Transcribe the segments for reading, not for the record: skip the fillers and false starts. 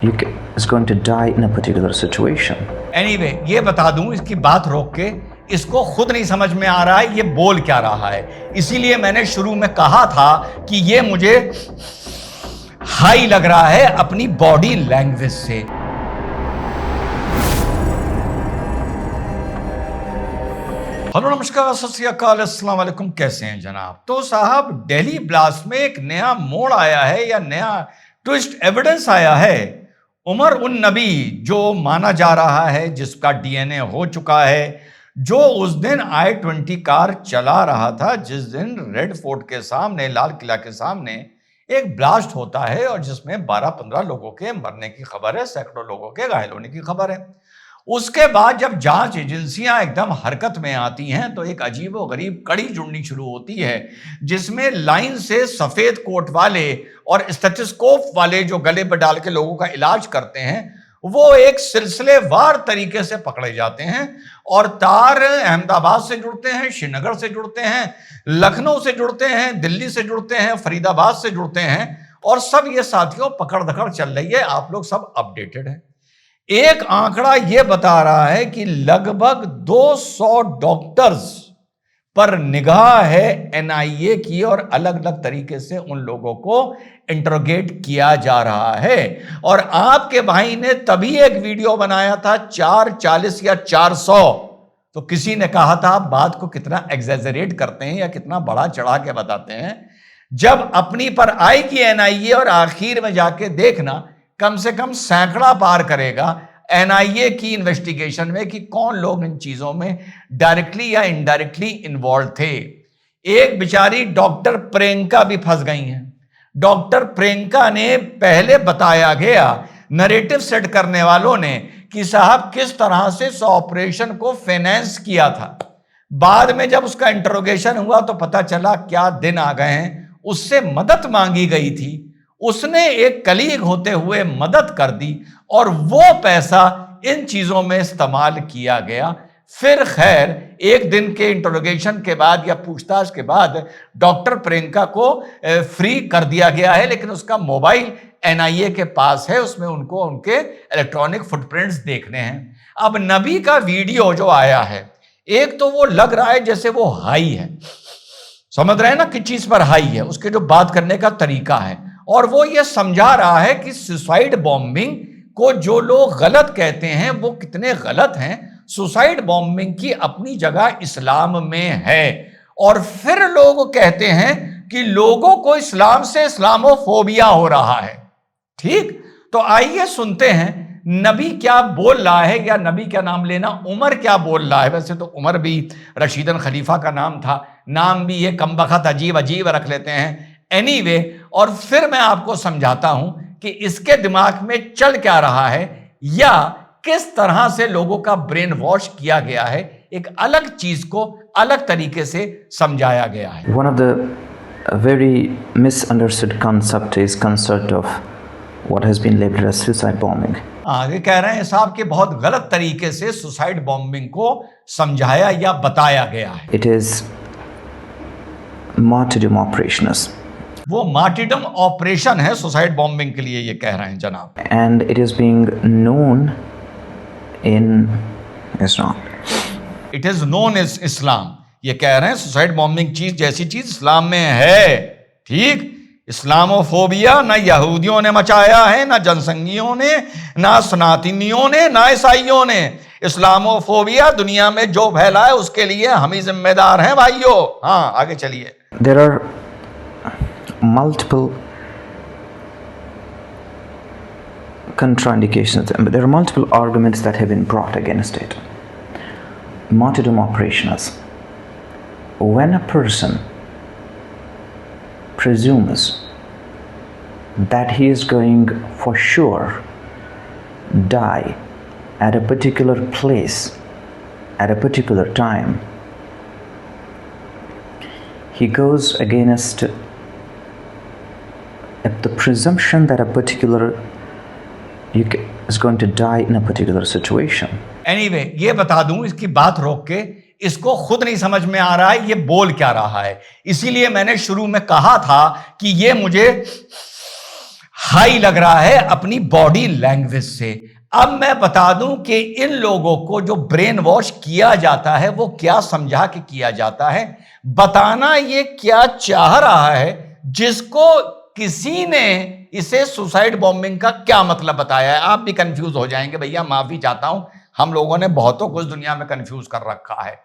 is going to die in a particular situation. Anyway, ये बता दूं, इसकी बात रोक के, इसको खुद नहीं समझ में आ रहा है ये बोल क्या रहा है। इसीलिए मैंने शुरू में कहा था कि ये मुझे हाई लग रहा है अपनी बॉडी लैंग्वेज से। हेलो, नमस्कार, सत श्री अकाल, अस्सलाम वालेकुम। कैसे हैं जनाब? तो साहब, दिल्ली ब्लास्ट में एक नया मोड़ आया है या नया ट्विस्ट एविडेंस आया है। उमर उन नबी जो माना जा रहा है, जिसका डीएनए हो चुका है, जो उस दिन i20 कार चला रहा था, जिस दिन रेड फोर्ट के सामने, लाल किला के सामने एक ब्लास्ट होता है और जिसमें 12-15 लोगों के मरने की खबर है, सैकड़ों लोगों के घायल होने की खबर है। उसके बाद जब जांच एजेंसियां एकदम हरकत में आती हैं तो एक अजीबोगरीब कड़ी जुड़नी शुरू होती है, जिसमें लाइन से सफेद कोट वाले और स्टेथोस्कोप वाले जो गले पर डाल के लोगों का इलाज करते हैं, वो एक सिलसिलेवार तरीके से पकड़े जाते हैं और तार अहमदाबाद से जुड़ते हैं, श्रीनगर से जुड़ते हैं, लखनऊ से जुड़ते हैं, दिल्ली से जुड़ते हैं, फरीदाबाद से जुड़ते हैं, और सब ये साथियों पकड़ धकड़ चल रही है। आप लोग सब अपडेटेड हैं। एक आंकड़ा यह बता रहा है कि लगभग 200 डॉक्टर्स पर निगाह है एनआईए की और अलग अलग तरीके से उन लोगों को इंटरोगेट किया जा रहा है। और आपके भाई ने तभी एक वीडियो बनाया था 440 या 400, तो किसी ने कहा था आप बात को कितना एग्जैजरेट करते हैं या कितना बड़ा चढ़ा के बताते हैं। जब अपनी पर आएगी एनआईए और आखिर में जाके देखना, कम से कम सैकड़ा पार करेगा एनआईए की इन्वेस्टिगेशन में कि कौन लोग इन चीजों में डायरेक्टली या इनडायरेक्टली इन्वॉल्व थे। एक बेचारी डॉक्टर प्रियंका भी फंस गई हैं। डॉक्टर प्रियंका ने पहले बताया गया, नरेटिव सेट करने वालों ने, कि साहब किस तरह से इस ऑपरेशन को फाइनेंस किया था। बाद में जब उसका इंटरोगेशन हुआ तो पता चला क्या दिन आ गए हैं, उससे मदद मांगी गई थी, उसने एक कलीग होते हुए मदद कर दी और वो पैसा इन चीजों में इस्तेमाल किया गया। फिर खैर एक दिन के इंटरोगेशन के बाद या पूछताछ के बाद डॉक्टर प्रियंका को फ्री कर दिया गया है, लेकिन उसका मोबाइल एनआईए के पास है, उसमें उनको उनके इलेक्ट्रॉनिक फुटप्रिंट्स देखने हैं। अब नबी का वीडियो जो आया है, एक तो वो लग रहा है जैसे वो हाई है, समझ रहे हैं ना किस चीज पर हाई है, उसके जो बात करने का तरीका है, और वो ये समझा रहा है कि सुसाइड बॉम्बिंग को जो लोग गलत कहते हैं वो कितने गलत हैं। सुसाइड बॉम्बिंग की अपनी जगह इस्लाम में है, और फिर लोग कहते हैं कि लोगों को इस्लाम से इस्लामोफोबिया हो रहा है। ठीक, तो आइए सुनते हैं नबी क्या बोल रहा है, या नबी क्या नाम लेना, उमर क्या बोल रहा है। वैसे तो उमर भी रशीदन खलीफा का नाम था, नाम भी ये कमबख्त अजीब अजीब रख लेते हैं। एनीवे, और फिर मैं आपको समझाता हूं कि इसके दिमाग में चल क्या रहा है या किस तरह से लोगों का ब्रेन वॉश किया गया है, एक अलग चीज को अलग तरीके से समझाया गया है। One of the very misunderstood concept is concept of what has been labeled as suicide bombing. आगे कह रहे हैं साहब कि बहुत गलत तरीके से सुसाइड बॉम्बिंग को समझाया या बताया गया है। It is martyrdom operations. वो मार्टिडम ऑपरेशन है सुसाइड बॉम्बिंग के लिए, ये कह रहे हैं जनाब। And it is being known in Islam. It is known is इस्लाम। ये कह रहे हैं सुसाइड बॉम्बिंग चीज जैसी चीज इस्लाम में है। ठीक, इस्लामोफोबिया ना यहूदियों ने मचाया है, ना जनसंघियों ने, ना सनातनियों ने, ना ईसाइयों ने। इस्लामोफोबिया दुनिया में जो फैला है उसके लिए हम ही जिम्मेदार हैं भाइयों। हाँ, आगे चलिए। There are multiple contraindications, but there are multiple arguments that have been brought against it. Martyrdom operations. When a person presumes that he is going for sure die at a particular place at a particular time, he goes against the presumption that a particular is going to die in a particular situation. Anyway, ये बता दूं, इसकी बात रोक के, इसको खुद नहीं समझ में आ रहा है ये बोल क्या रहा है। इसीलिए मैंने शुरू में कहा था कि ये मुझे हाई लग रहा है अपनी बॉडी लैंग्वेज से। अब मैं बता दूं कि इन लोगों को जो ब्रेन वॉश किया जाता है वो क्या समझा के किया जाता है, बताना ये क्या चाह रहा है, जिसको किसी ने इसे सुसाइड बॉम्बिंग का क्या मतलब बताया है। आप भी कंफ्यूज हो जाएंगे, भैया माफी चाहता हूं, हम लोगों ने बहुतों को इस दुनिया में कंफ्यूज कर रखा है।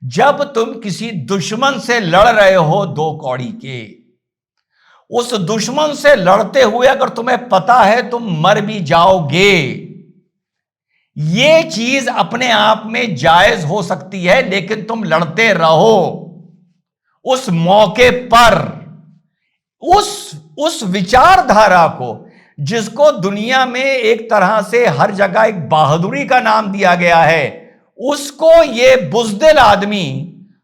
जब तुम किसी दुश्मन से लड़ रहे हो दो कौड़ी के, उस दुश्मन से लड़ते हुए अगर तुम्हें पता है तुम मर भी जाओगे, ये चीज अपने आप में जायज हो सकती है, लेकिन तुम लड़ते रहो। उस मौके पर उस विचारधारा को, जिसको दुनिया में एक तरह से हर जगह एक बहादुरी का नाम दिया गया है, उसको ये बुज़दिल आदमी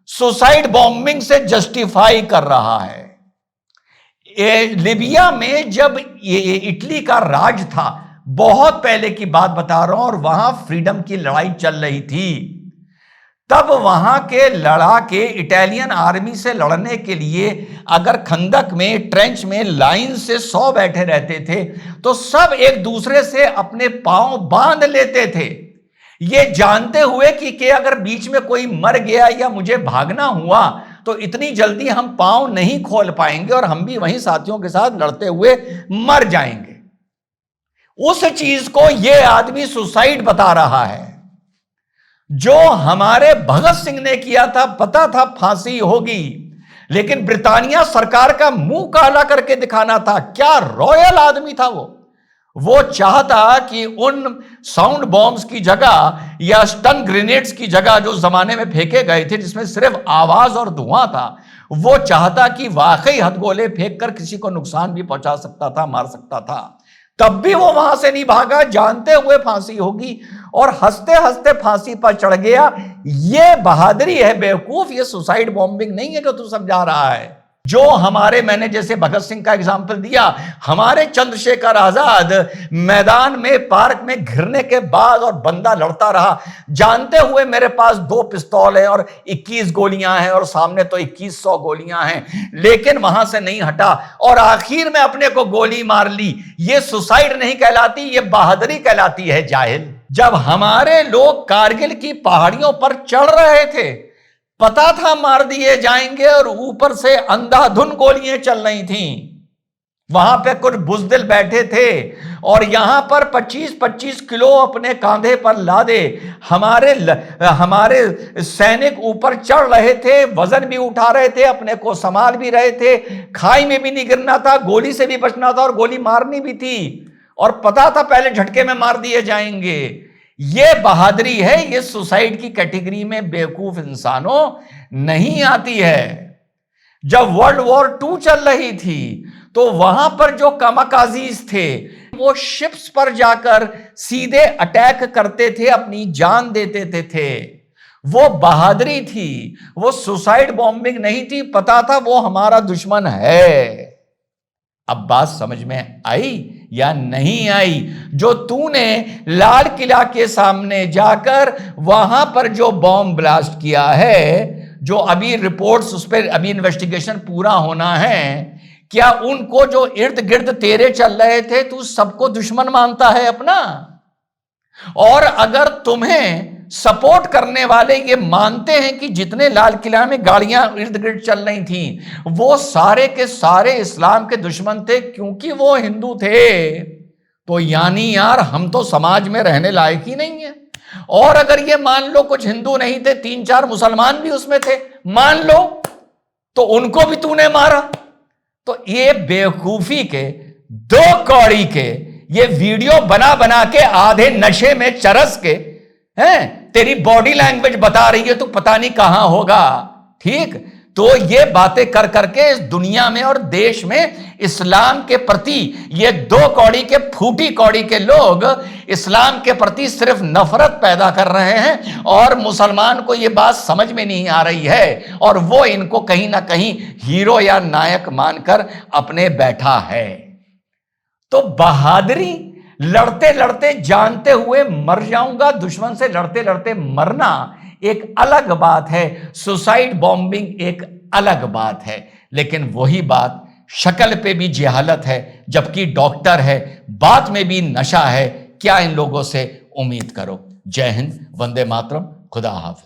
सुसाइड बॉम्बिंग से जस्टिफाई कर रहा है। लिबिया में जब ये इटली का राज था, बहुत पहले की बात बता रहा हूं, और वहां फ्रीडम की लड़ाई चल रही थी, तब वहां के लड़ाके इटालियन आर्मी से लड़ने के लिए अगर खंदक में, ट्रेंच में लाइन से 100 बैठे रहते थे, तो सब एक दूसरे से अपने पांव बांध लेते थे, ये जानते हुए कि अगर बीच में कोई मर गया या मुझे भागना हुआ तो इतनी जल्दी हम पांव नहीं खोल पाएंगे और हम भी वहीं साथियों के साथ लड़ते हुए मर जाएंगे। उस चीज को ये आदमी सुसाइड बता रहा है। जो हमारे भगत सिंह ने किया था, पता था फांसी होगी, लेकिन ब्रिटानिया सरकार का मुंह काला करके दिखाना था। क्या रॉयल आदमी था वो चाहता कि उन साउंड बॉम्ब्स की जगह या स्टन ग्रेनेड्स की जगह जो जमाने में फेंके गए थे, जिसमें सिर्फ आवाज और धुआं था, वो चाहता कि वाकई हथगोले फेंक कर किसी को नुकसान भी पहुंचा सकता था, मार सकता था। तब भी वो वहां से नहीं भागा, जानते हुए फांसी होगी, और हंसते हंसते फांसी पर चढ़ गया। ये बहादुरी है बेवकूफ, ये सुसाइड बॉम्बिंग नहीं है जो तू समझा रहा है। जो हमारे, मैंने जैसे भगत सिंह का एग्जाम्पल दिया, हमारे चंद्रशेखर आजाद मैदान में, पार्क में घिरने के बाद और बंदा लड़ता रहा, जानते हुए मेरे पास 2 पिस्तौल हैं और 21 गोलियां हैं और सामने तो 2100 गोलियां हैं, लेकिन वहां से नहीं हटा और आखिर में अपने को गोली मार ली। ये सुसाइड नहीं कहलाती, ये बहादुरी कहलाती है जाहिल। जब हमारे लोग कारगिल की पहाड़ियों पर चढ़ रहे थे, पता था मार दिए जाएंगे, और ऊपर से अंधाधुन गोलियां चल रही थीं। वहां पे कुछ बुज़दिल बैठे थे और यहां पर 25-25 किलो अपने कांधे पर लादे हमारे सैनिक ऊपर चढ़ रहे थे, वजन भी उठा रहे थे, अपने को संभाल भी रहे थे, खाई में भी नहीं गिरना था, गोली से भी बचना था और गोली मारनी भी थी, और पता था पहले झटके में मार दिए जाएंगे। ये बहादुरी है, ये सुसाइड की कैटेगरी में बेवकूफ इंसानों नहीं आती है। जब वर्ल्ड वॉर 2 चल रही थी तो वहां पर जो कामाकाजीज थे वो शिप्स पर जाकर सीधे अटैक करते थे, अपनी जान देते थे। वो बहादुरी थी, वो सुसाइड बॉम्बिंग नहीं थी, पता था वो हमारा दुश्मन है। अब बात समझ में आई या नहीं आई? जो तूने लाल किला के सामने जाकर वहां पर जो बॉम्ब ब्लास्ट किया है, जो अभी रिपोर्ट्स, उस पर अभी इन्वेस्टिगेशन पूरा होना है, क्या उनको जो इर्द गिर्द तेरे चल रहे थे, तू सबको दुश्मन मानता है अपना? और अगर तुम्हें सपोर्ट करने वाले ये मानते हैं कि जितने लाल किला में गाड़ियां इर्द गिर्द चल रही थी वो सारे के सारे इस्लाम के दुश्मन थे क्योंकि वो हिंदू थे, तो यानी यार हम तो समाज में रहने लायक ही नहीं है। और अगर ये मान लो कुछ हिंदू नहीं थे, 3-4 मुसलमान भी उसमें थे, मान लो, तो उनको भी तूने मारा। तो ये बेवकूफी के, 2 कौड़ी के ये वीडियो बना बना के, आधे नशे में चरस के, हैं, तेरी बॉडी लैंग्वेज बता रही है, तो पता नहीं कहां होगा। ठीक, तो ये बातें कर करके इस दुनिया में और देश में इस्लाम के प्रति ये 2 कौड़ी के, फूटी कौड़ी के लोग इस्लाम के प्रति सिर्फ नफरत पैदा कर रहे हैं, और मुसलमान को ये बात समझ में नहीं आ रही है, और वो इनको कहीं ना कहीं हीरो या नायक मानकर अपने बैठा है। तो बहादुरी, लड़ते लड़ते जानते हुए मर जाऊंगा, दुश्मन से लड़ते लड़ते मरना एक अलग बात है, सुसाइड बॉम्बिंग एक अलग बात है। लेकिन वही बात शक्ल पे भी जहालत है, जबकि डॉक्टर है, बात में भी नशा है। क्या इन लोगों से उम्मीद करो। जय हिंद, वंदे मातरम, खुदा हाफिज।